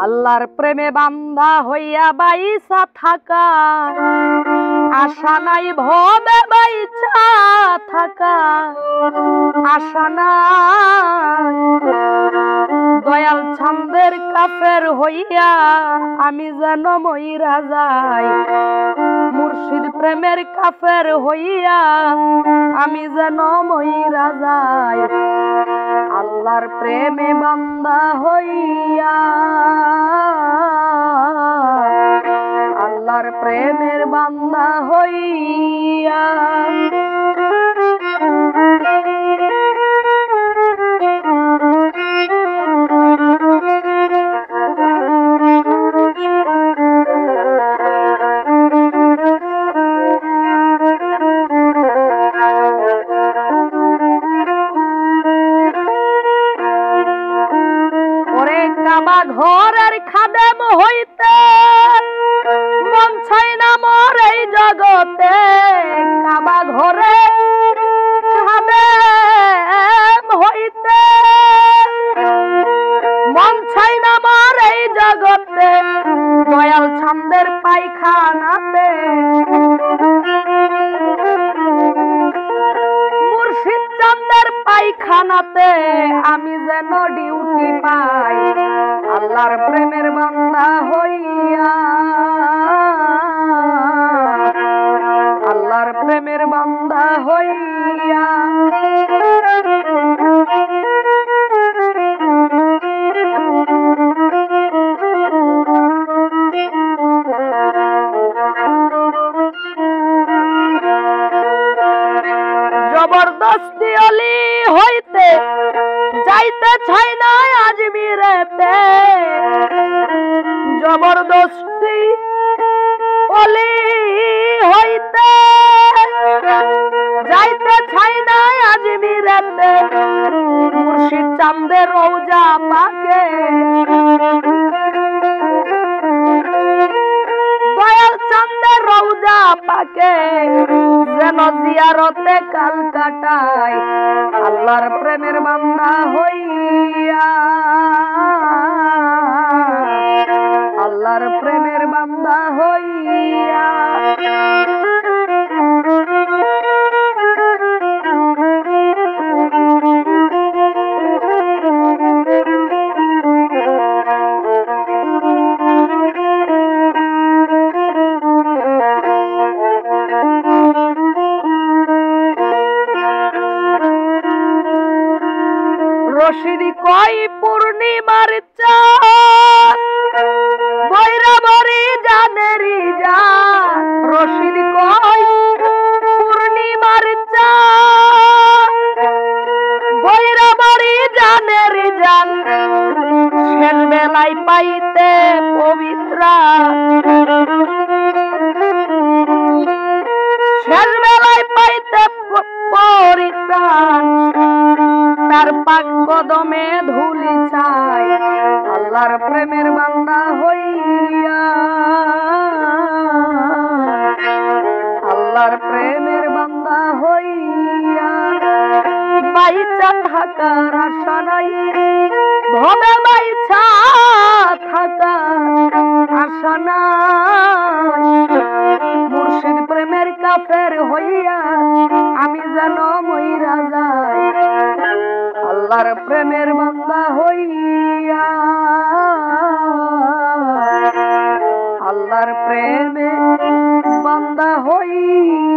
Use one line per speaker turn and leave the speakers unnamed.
আল্লাহর প্রেমে বান্ধা হইয়া বাইসা থাকা, আশা নাই ভবে বাইচা থাকা, আশা নাই দয়াল ছান্দের কাফের হইয়া আমি যেন মইরা যাই, মুর্শিদ প্রেমের কাফের হইয়া আমি যেন মইরা যাই। আল্লাহর প্রেমে বান্দা হইয়া, আল্লাহর প্রেমের বান্দা হইয়া ঘরের খাদেম হইতে মন চাই না মোর এই জগতে, কাবা ঘরে খাদেম হইতে মন চাই না মোর এই জগতে, দয়াল ছান্দের পায়খানাতে মুর্শিদ চান্দের পায়খানাতে আমি যেন ডিউটি পাই। আল্লাহর প্রেমের বান্দা হইয়া, আল্লাহর প্রেমের বান্দা হইয়া জবরদস্তি অলি হইতে যাইতে চাই না আজমিরেতে, জবরদস্তি অলি হইতে যাইতে চাই না আজমিরেতে, মুর্শিদ চান্দের রওজা পাকে দয়াল চান্দের রওজা পাকে যেন জিয়ারতে কাল কাটাই। আল্লাহর প্রেমের বান্দা হইয়া, আল্লাহর প্রেমের বান্দা হইয়া রশিদি কই পূর্ণিমার চাঁদ বৈরা বরি জানেরি জান, রশিদি কই পূর্ণিমার চাঁদ বৈরা বরি জানেরি জান, শেষ বেলায় পাইতে পবিত্রা, শেষ বেলায় পাইতে পরিত্রাণ, তার পাক কদমে ধুলি চাই। আল্লাহর প্রেমের বান্দা হইয়া, আল্লাহর প্রেমের বান্দা হইয়া বাইচা থাকার আশা নাই, ভবে বাইচা থাকার আশা নাই, মুর্শিদ প্রেমের কাফের হইয়া আমি যেন মইরা যাই। আল্লাহর প্রেমের বান্দা হইয়া, আল্লাহর প্রেমে বান্দা হইয়া।